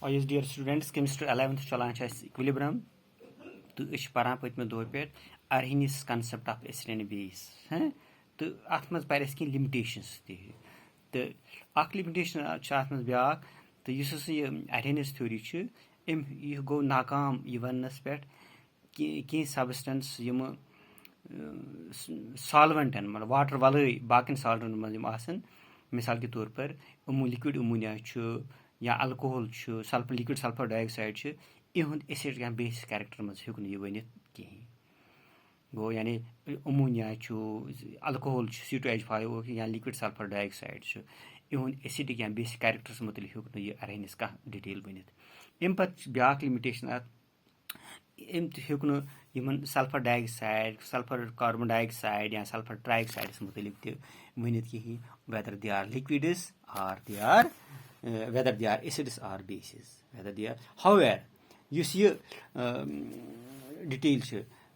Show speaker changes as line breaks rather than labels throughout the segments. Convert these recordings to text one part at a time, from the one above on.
Yes, dear students, chemistry 11th चलान equilibrium तो पारान पत्मे दो पे Arrhenius concept of acid and base तो अत मज पर कह limitations तो अख limitation अत मज ब्या तो Arrhenius theory यह गो नाकाम यह वनस पे कह substance यम solvent मतलब वाटर वल बाकी solvent मज मिसाल के तौर पर लिक्विड अमोनिया या alcohol sulphur liquid sulphur dioxide इहुंद एसिड या बेस कैरेक्टर मज हेक यह वन कहीं गो यानी अमोनिया अल्कोहल C2H5 या लिक्विड सल्फर डाइऑक्साइड इहुंद एसिडिक या बेस कैरेक्टर्स मुतलिक हेक यह Arrhenius का डिटेल वन अम पे ब्या लिमिटेशन अम हेक sulphur dioxide sulphur carbon dioxide या सल्फर ट्राइऑक्साइड मुतलिक वन कहीं whether they are liquids are they are whether they are acids or bases, whether they are. However, yus ye detail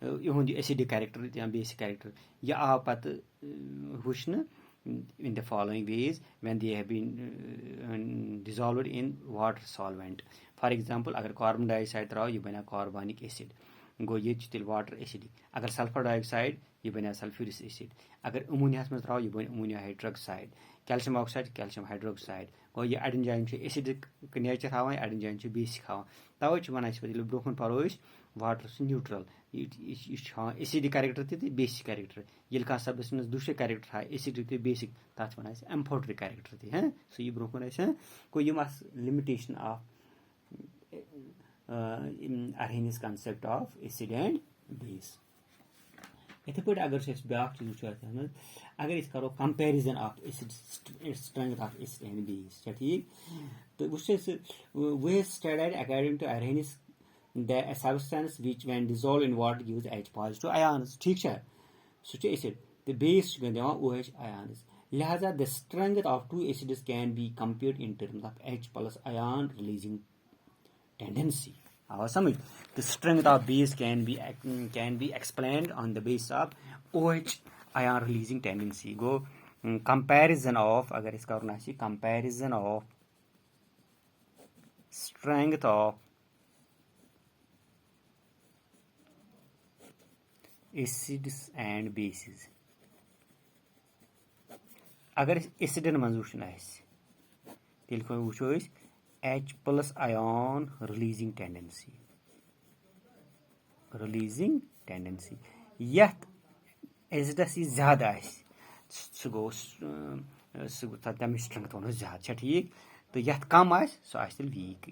ihund acidic character या basic character यह आव पत वुचन in the following ways when they have been dissolved in water solvent. For example, अगर carbon dioxide तराव यह बना carbonic acid गो ये तिल water acidic अगर सल्फर डाइऑक्साइड यह बना सल्फ्यूरिक एसिड अगर अमोनिया मज तराव यह बन ammonia hydroxide calcium oxide calcium hydroxide गो यह अड़न जान एसिडिक नेचर हावान अड़न जान बेसिक हावान तवे वन ब्रोहन पो वाटर न्यूट्रल यह एसिडिक कैरेक्टर तो बेसिक कैरेक्टर ये कह सब्सटेंस दूसरे कैरेक्टर हा एसिडिक तो बेसिक तथ वन एम्फोट्रिक कैरेक्टर तो सो यह ब्रोहन गो यम limitation of Arrhenius concept of acid and base. इथे पे अगर ब्या चीज अगर करो comparison of acid strength of acid and base ठीक तो वो studied according to Arrhenius the substance which when dissolved in water gives H positive ions ठीक है सो एसिड the base दिवान OH ions लिहाजा the strength of two acids can be compared in terms of H plus ion releasing tendency. Awesome. The strength of base can be explained on the basis of OH ion releasing tendency. Go comparison of अगर इसका करना है comparison of strength of acids and bases. अगर acid मज वुचन तेल वो H plus ion releasing tendency यथ acidus यह ज्यादा सह गो तमिच स्ट्रेंथ वो ज्यादा ठीक तो यथ कम सह तेल वीक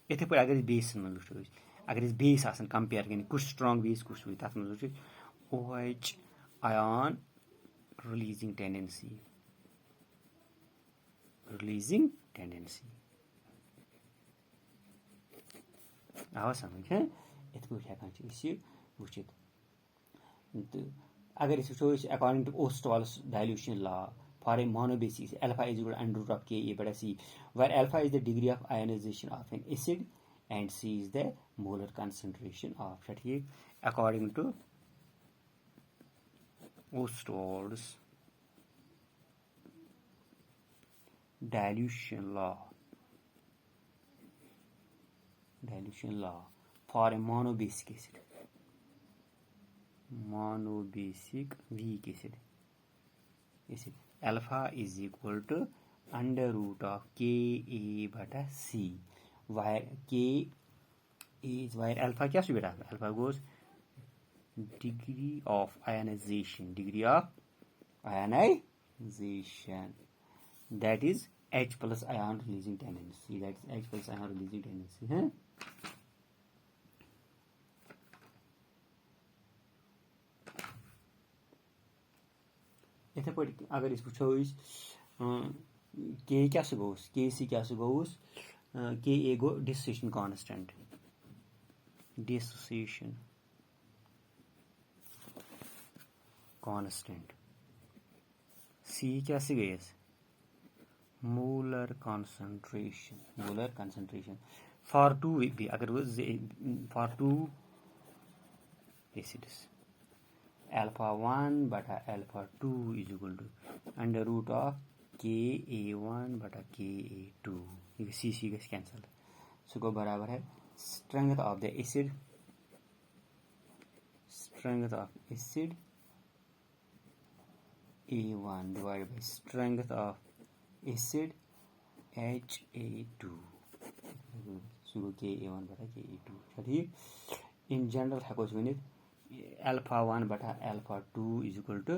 इथे पे अगर बेस मज वो अगर बेस कंपेयर कर कुछ स्ट्रांग बेस कुछ तथ मज वो OH ion releasing tendency आवा समझ है इत पे हेकान वुचित तो अगर वो according to Ostwald's dilution law for a monobasic alpha is equal under root of Ka/C where alpha is the degree of ionization of an acid and C is the molar concentration of ठीक according to Ostwald's dilution law for a monobasic weak acid alpha is equal to under root of Ka/C where K is where alpha क्या बेटा alpha goes degree of ionization that is H plus ion releasing tendency इथे पे अगर वो K क्या गोस Kc क्या गोस Ka गो dissociation constant C क्या गई molar concentration for two अगर वो for two acids alpha 1 बटा alpha 2 is equal to under root of Ka1 बटा Ka2 C गई कैंसल सो गो बराबर है strength of the acid, strength of acid A1 divided by strength of acid HA2. So KA1 बटा KA2 ठीक. In general है कुछ minute alpha 1 बटा alpha 2 is equal to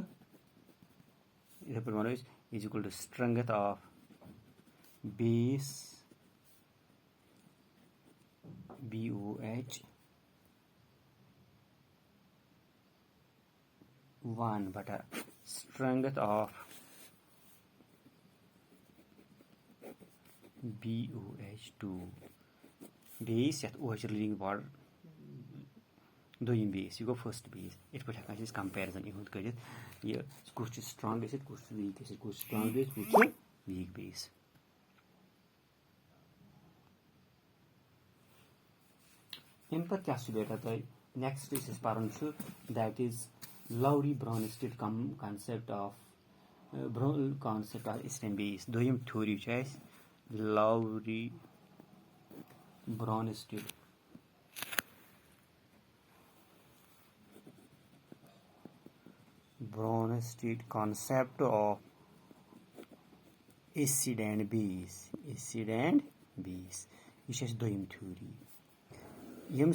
इधर पर मानो is equal to strength of base BOH 1 बटा strength of BOH2 base यथ OH रिलीविंग बॉन्ड दोयम बेस यह गो फर्स्ट बेस इत पे हेकान कंपेरिजन इहुंद करित यह कुछ स्ट्रांग एसिड कुछ वीक एसिड कुछ स्ट्रांग बेस कुछ वीक बेस. इन पर क्या बेटा तुम नेक्स्ट इस पारन that is Lowry Bronsted concept of acid base. Doyam theory है Lowry Bronsted concept of acid and base. यह दोयम theory. यम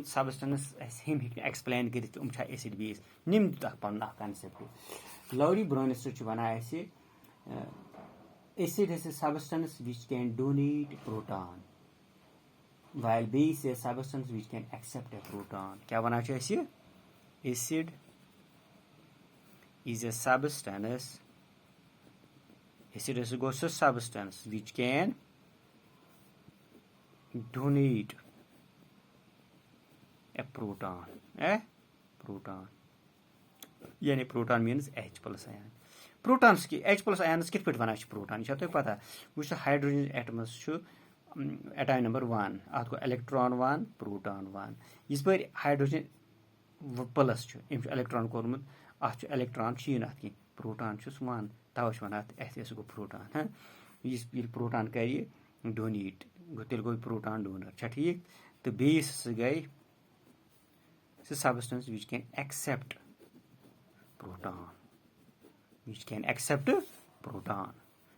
सबस्टेंस हम एक्सप्लेन कर एसिड बेस निम पन कॉन्सेप्ट लवरी ब्रोनिस्टर वन acid is a substance which can donate proton while base is a substance which can accept a proton. क्या वना acid is a substance which can donate a proton यानी proton means H plus ion. Protons की H plus आयनस कित पे वना proton यह तुम पता वो हाइड्रोजन एटमस एटॉम नंबर 1 अत गो इलेक्ट्रॉन 1 प्रोटॉन 1 इस पर हाइड्रोजन प्लस इलेक्ट्रॉन कोर्मुत अत इलेक्ट्रॉन शीन अत कहीं प्रोटॉन 1 तवे वन अत गो प्रोटॉन हाँ इस प्रोटॉन कर डोनेट तेल गो प्रोटॉन डोनर ठीक. तो बेस गई substance which can accept proton.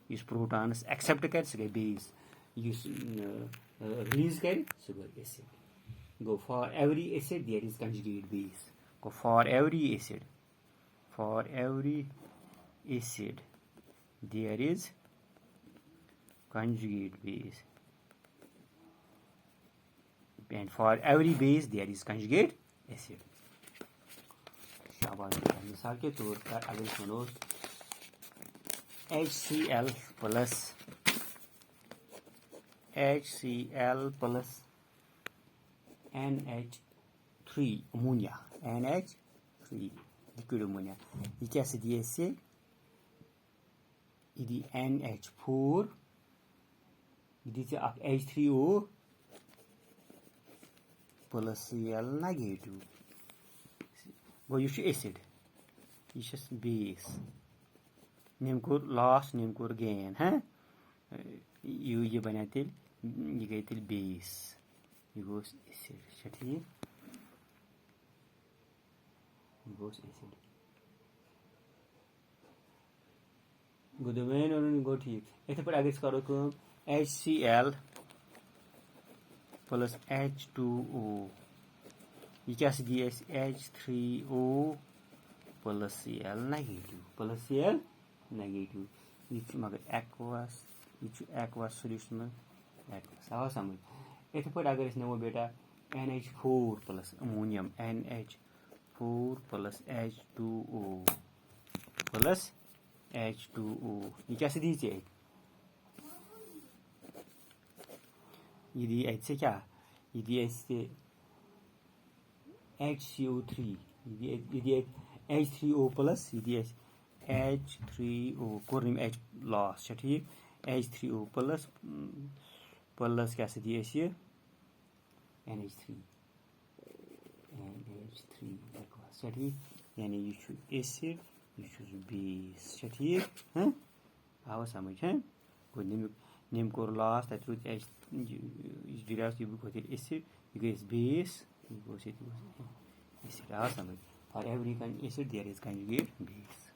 Use protons accept कर सके base. Use release कर सके acid. Go for every acid there is conjugate base. Go for every acid there is conjugate base. And for every base there is conjugate acid. शाबाश. मिसाल के तौर पर अगर सुनो HCl plus NH3 ammonia NH3 liquid ammonia ये क्या से दिए इससे ये NH4 ये H3O plus Cl negative. गो यह एसिड यह बेस निम कोर लॉस निम कोर गेन हाँ यह बना तेल यह गई तेल बेस यह गोस एसिड ठीक यह गोस एसिड गो दोमेन और गो ठीक. इतने पर अगर करो कम HCl plus H2O ये क्या दी H3O plus Cl नेगेटिव ये मगर एक्वास सोल्यूशन में एक्वास आवा समझ. इतने पर अगर इसने वो बेटा NH4 plus ammonium NH4 plus H2O ये क्या दी चाहिए ये दी ऐसे क्या ये दी ऐसे HCO3 ये H3O plus ये H3O कोर्निम H लॉस ठीक H3O plus क्या से दिए ये NH3 ठीक यानी ये एसिड ये बेस ठीक हाँ आवा समझ हाँ कोई निम कोर लॉस तत रूद एच जुड़ाव एसिड यह गई बेस एसिड आ समझ for every acid there is conjugate base